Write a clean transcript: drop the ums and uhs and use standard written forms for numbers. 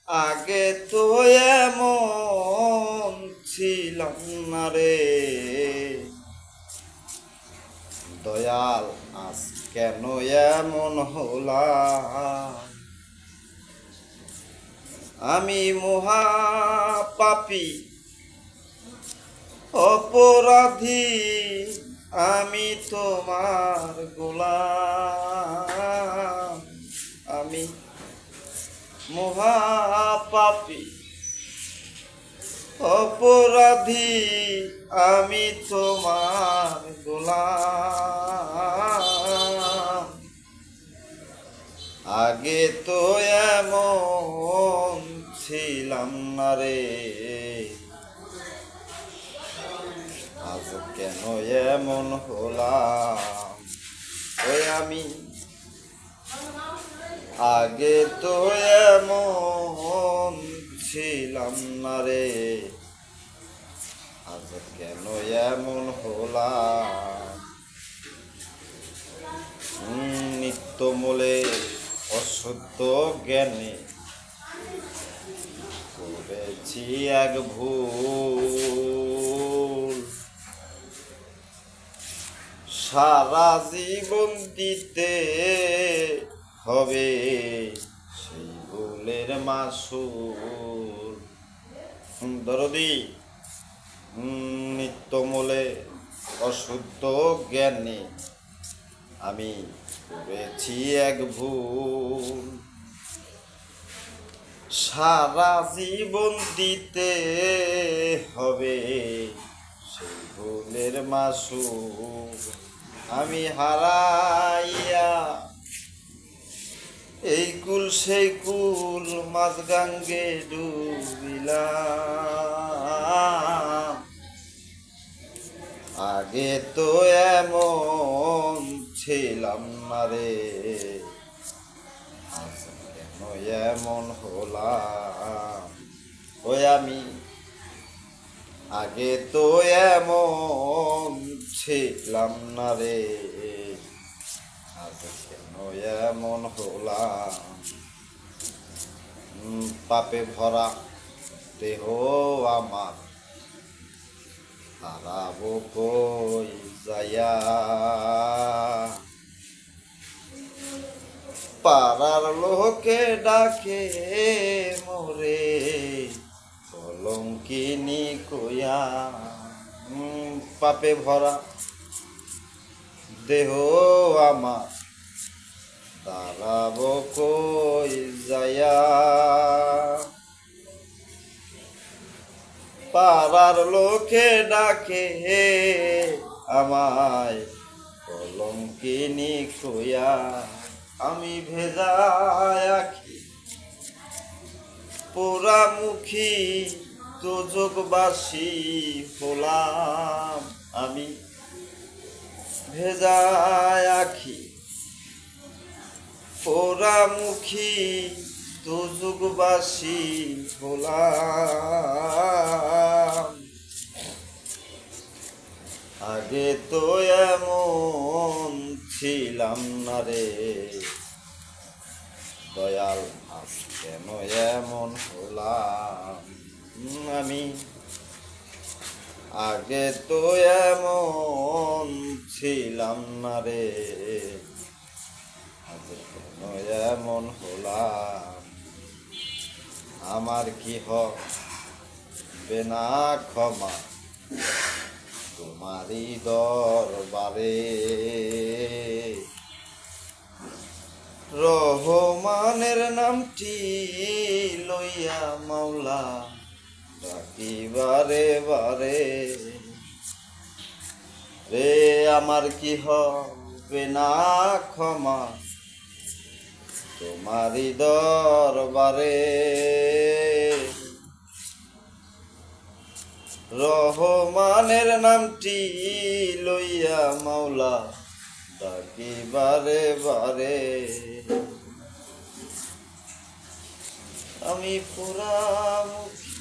আগে তো এমন ছিলাম না রে দয়াল, আজ কেন এমন হলাম? আমি মহা পাপী অপরাধী, আমি তোমার গোলাম। আমি মহা পাপী অপরাধী, আমি তোমার গোলাম। আগে তো এমন ছিলাম না রে, আজ কেন এমন হলাম? ওই আমি আগে তো এমন ছিলাম না রে, আজ কেন এমন হলাম? নিত্যমূলে অশুদ্ধ জ্ঞানে করেছি এক ভুল, সারা জীবন দিতে হবে সেই ভুলের মাসুল। দরদি, নিত্যমূলে অশুদ্ধ জ্ঞানে আমি করেছি এক ভুল, সারা জীবন দিতে হবে সেই ভুলের মাসুল। আমি হারাইয়া এই কুল সেই কুল, মাঝ গাঙ্গে ডুবিলাম। আগে তো এমন ছিলাম না রে, আজ কেন এমন হলাম? ওই আমি আগে তো এমন ছিলাম না রে, আজ কেন এমন হলাম? পাপে ভরা দেহ আমার, হারাবো কই যায়া? পাড়ার লোকে ডাকে মোরে কলঙ্কিনী কইয়া। পাপে ভরা দেহ আমার, দাঁড়াবো কই যায়া? পাড়ার লোকে ডাকে আমায় কলঙ্কিনী কইয়া। আমি ভেজা আখি পোড়ামুখী দোজকবাসী হলাম। আমি ভেজা আখি পোড়ামুখী দোজকবাসী হলাম। আগে তো এমন ছিলাম না রে দয়াল, আজ কেন এমন হলাম? আমি আগে তো এমন ছিলাম না রে, আজ কেন এমন হলাম? আমার কি হবে না ক্ষমা তোমারই দরবারে? রহমানের নামটি লইয়া মাওলা ডাকি বারে বারে রে। আমার কি হবে না ক্ষমা তোমারই দরবারে? রহমানের নামটি লইয়া মাওলা ডাকি বারে বারে। আমি পোড়ামুখী